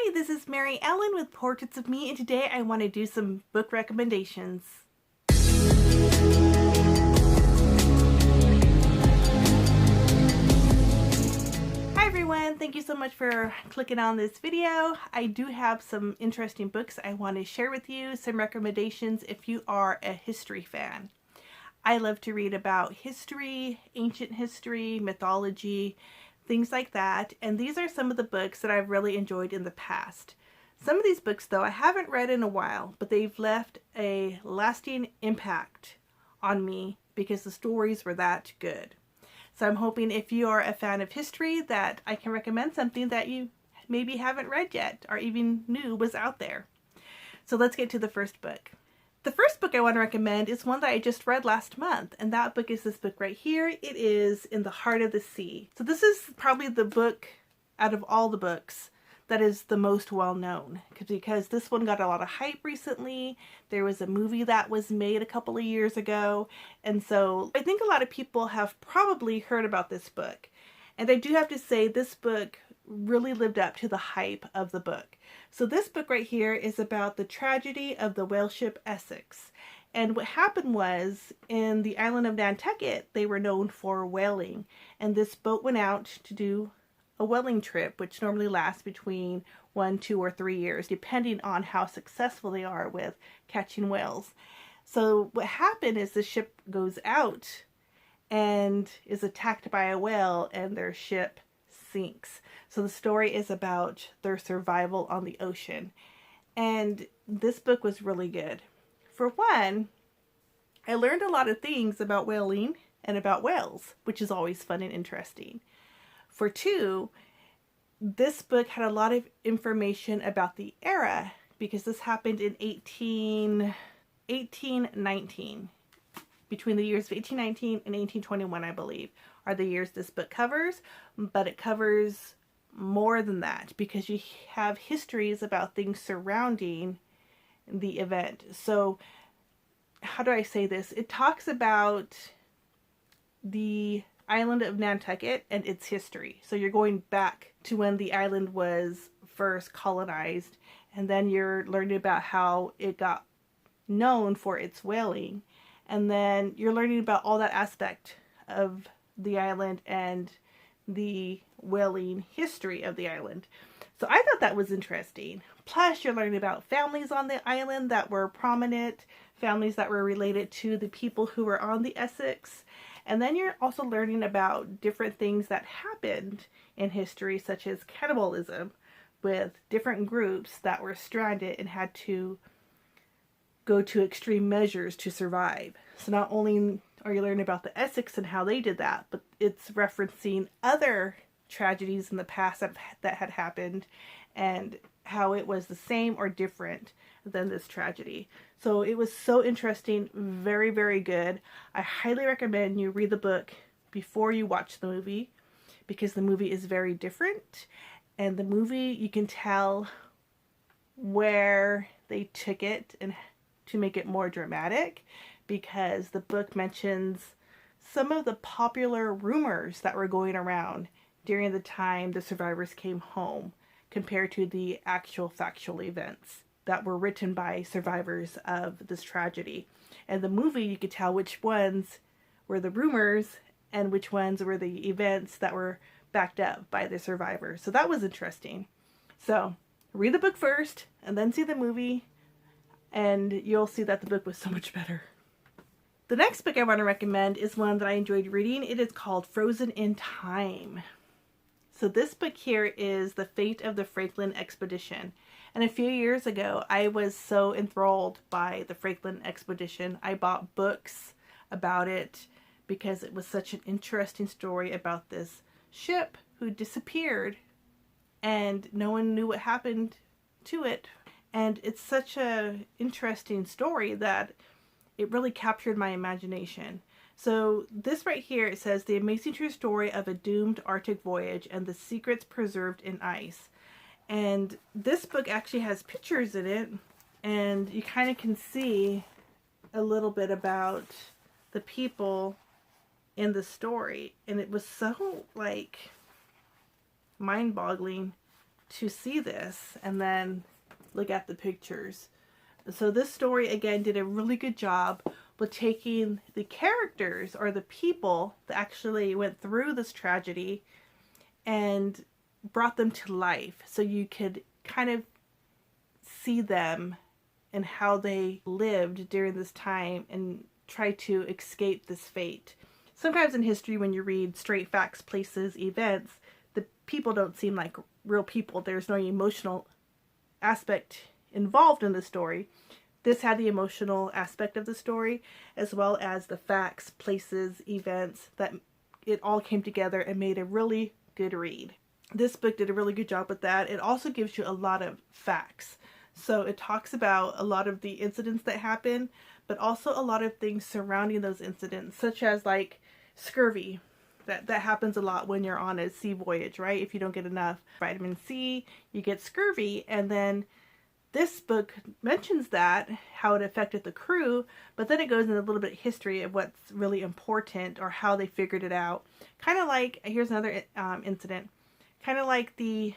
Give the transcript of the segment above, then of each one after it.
Hi, this is Mary Ellen with Portraits of Me, and today I want to do some book recommendations. Hi everyone, thank you so much for clicking on this video. I do have some interesting books I want to share with you, some recommendations if you are a history fan. I love to read about history, ancient history, mythology, things like that, and these are some of the books that I've really enjoyed in the past. Some of these books, though, I haven't read in a while, but they've left a lasting impact on me because the stories were that good. So I'm hoping if you are a fan of history that I can recommend something that you maybe haven't read yet or even knew was out there. So let's get to the first book. The first book I want to recommend is one that I just read last month, and that book is this book right here. It is In the Heart of the Sea. So this is probably the book out of all the books that is the most well known, because this one got a lot of hype recently. There was a movie that was made a couple of years ago, and so I think a lot of people have probably heard about this book. And I do have to say this book really lived up to the hype of the book. So this book right here is about the tragedy of the whale ship Essex. And what happened was, in the island of Nantucket, they were known for whaling. And this boat went out to do a whaling trip, which normally lasts between 1, 2, or 3 years, depending on how successful they are with catching whales. So what happened is the ship goes out and is attacked by a whale, and their ship sinks. So the story is about their survival on the ocean. And this book was really good. For one, I learned a lot of things about whaling and about whales, which is always fun and interesting. For two, this book had a lot of information about the era, because this happened in 1819. Between the years of 1819 and 1821, I believe, are the years this book covers, but it covers more than that because you have histories about things surrounding the event. So, how do I say this? It talks about the island of Nantucket and its history. So you're going back to when the island was first colonized, and then you're learning about how it got known for its whaling. And then you're learning about all that aspect of the island and the whaling history of the island. So I thought that was interesting. Plus, you're learning about families on the island that were prominent, families that were related to the people who were on the Essex. And then you're also learning about different things that happened in history, such as cannibalism, with different groups that were stranded and had to go to extreme measures to survive. So not only are you learning about the Essex and how they did that, but it's referencing other tragedies in the past that had happened and how it was the same or different than this tragedy. So it was so interesting, very, very good. I highly recommend you read the book before you watch the movie, because the movie is very different. And the movie, you can tell where they took it and to make it more dramatic, because the book mentions some of the popular rumors that were going around during the time the survivors came home compared to the actual factual events that were written by survivors of this tragedy. And the movie, you could tell which ones were the rumors and which ones were the events that were backed up by the survivors. So that was interesting. So read the book first and then see the movie, and you'll see that the book was so much better. The next book I want to recommend is one that I enjoyed reading. It is called Frozen in Time. So this book here is The Fate of the Franklin Expedition. And a few years ago, I was so enthralled by the Franklin Expedition. I bought books about it because it was such an interesting story about this ship who disappeared and no one knew what happened to it. And it's such an interesting story that it really captured my imagination. So this right here, it says, The Amazing True Story of a Doomed Arctic Voyage and the Secrets Preserved in Ice. And this book actually has pictures in it, and you kind of can see a little bit about the people in the story. And it was so, like, mind-boggling to see this and then look at the pictures. So this story, again, did a really good job with taking the characters or the people that actually went through this tragedy and brought them to life, so you could kind of see them and how they lived during this time and try to escape this fate. Sometimes in history, when you read straight facts, places, events, the people don't seem like real people. There's no emotional aspect involved in the story. This had the emotional aspect of the story, as well as the facts, places, events, that it all came together and made a really good read. This book did a really good job with that. It also gives you a lot of facts. So it talks about a lot of the incidents that happen, but also a lot of things surrounding those incidents, such as like scurvy. That happens a lot when you're on a sea voyage, right? If you don't get enough vitamin C, you get scurvy. And then this book mentions that, how it affected the crew, but then it goes into a little bit of history of what's really important or how they figured it out. Kind of like, here's another incident, kind of like the,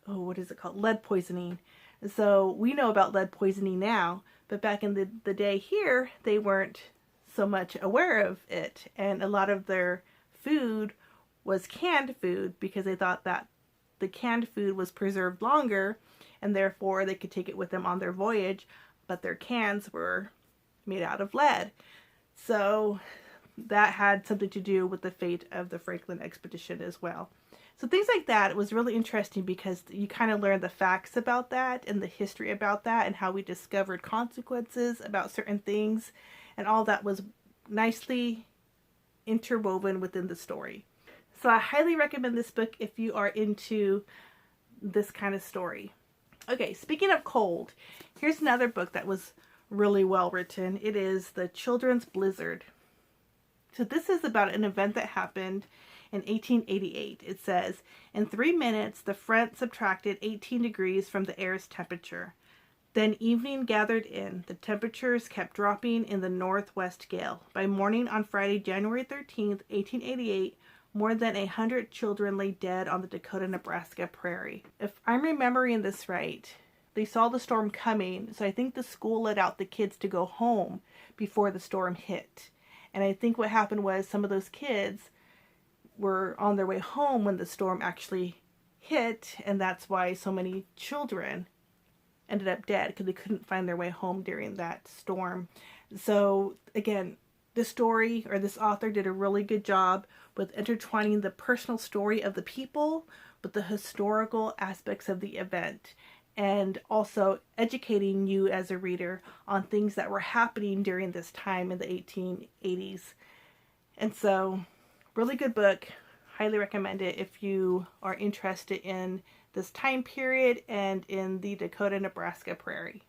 what is it called? Lead poisoning. So we know about lead poisoning now, but back in the day here, they weren't so much aware of it. And a lot of their food was canned food because they thought that the canned food was preserved longer and therefore they could take it with them on their voyage, but their cans were made out of lead. So that had something to do with the fate of the Franklin expedition as well. So things like that, it was really interesting because you kind of learn the facts about that and the history about that and how we discovered consequences about certain things, and all that was nicely interwoven within the story. So I highly recommend this book if you are into this kind of story. Okay, speaking of cold, here's another book that was really well written. It is The Children's Blizzard. So this is about an event that happened in 1888. It says, in 3 minutes, the front subtracted 18 degrees from the air's temperature. Then evening gathered in. The temperatures kept dropping in the northwest gale. By morning on Friday, January 13th, 1888, more than 100 children lay dead on the Dakota-Nebraska prairie. If I'm remembering this right, they saw the storm coming, so I think the school let out the kids to go home before the storm hit. And I think what happened was some of those kids were on their way home when the storm actually hit, and that's why so many children ended up dead, because they couldn't find their way home during that storm. So again, this story, or this author, did a really good job with intertwining the personal story of the people with the historical aspects of the event, and also educating you as a reader on things that were happening during this time in the 1880s. And so, really good book. Highly recommend it if you are interested in this time period and in the Dakota-Nebraska prairie.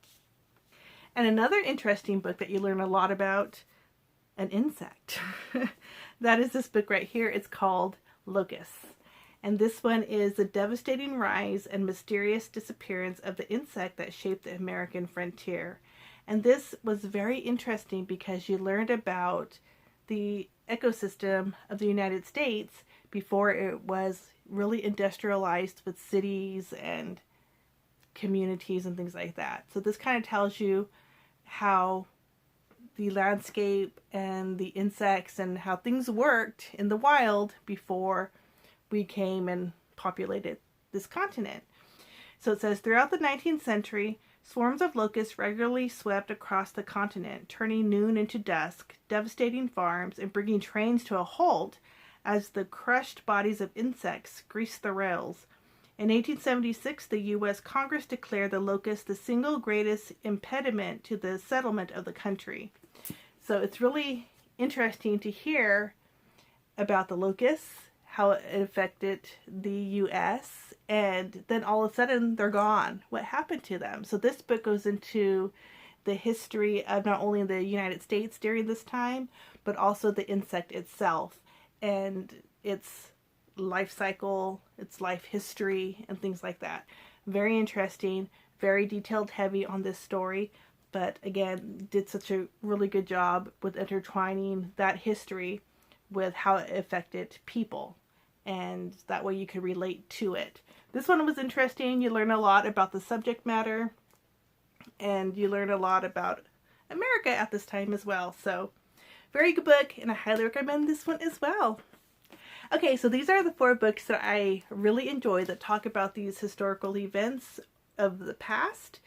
And another interesting book that you learn a lot about, an insect. That is this book right here. It's called Locusts. And this one is the devastating rise and mysterious disappearance of the insect that shaped the American frontier. And this was very interesting because you learned about the ecosystem of the United States before it was really industrialized with cities and communities and things like that. So this kind of tells you how the landscape and the insects and how things worked in the wild before we came and populated this continent. So it says, throughout the 19th century, swarms of locusts regularly swept across the continent, turning noon into dusk, devastating farms, and bringing trains to a halt as the crushed bodies of insects greased the rails. In 1876, the U.S. Congress declared the locust the single greatest impediment to the settlement of the country. So it's really interesting to hear about the locusts, how it affected the U.S., and then all of a sudden they're gone. What happened to them? So this book goes into the history of not only the United States during this time, but also the insect itself and its life cycle, its life history, and things like that. Very interesting, very detailed heavy on this story, but again, did such a really good job with intertwining that history with how it affected people and that way you could relate to it. This one was interesting. You learn a lot about the subject matter, and you learn a lot about America at this time as well. So, very good book, and I highly recommend this one as well. Okay, so these are the 4 books that I really enjoy that talk about these historical events of the past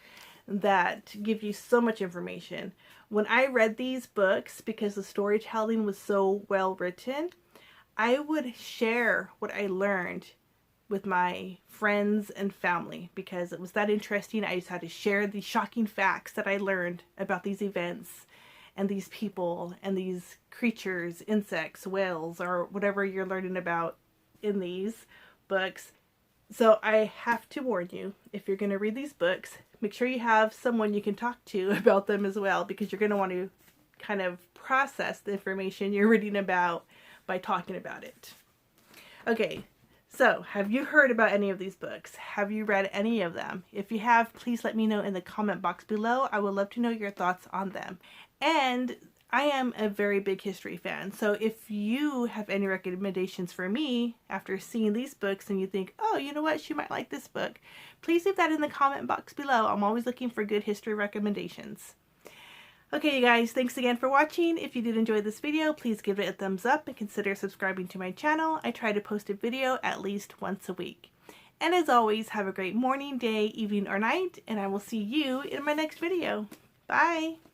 that give you so much information. When I read these books, because the storytelling was so well written, I would share what I learned with my friends and family because it was that interesting. I just had to share the shocking facts that I learned about these events and these people and these creatures, insects, whales, or whatever you're learning about in these books. So I have to warn you, if you're going to read these books, make sure you have someone you can talk to about them as well, because you're going to want to kind of process the information you're reading about by talking about it. Okay, so have you heard about any of these books? Have you read any of them? If you have, please let me know in the comment box below. I would love to know your thoughts on them. And I am a very big history fan, so if you have any recommendations for me after seeing these books and you think, oh, you know what, she might like this book, please leave that in the comment box below. I'm always looking for good history recommendations. Okay, you guys, thanks again for watching. If you did enjoy this video, please give it a thumbs up and consider subscribing to my channel. I try to post a video at least once a week. And as always, have a great morning, day, evening, or night, and I will see you in my next video. Bye!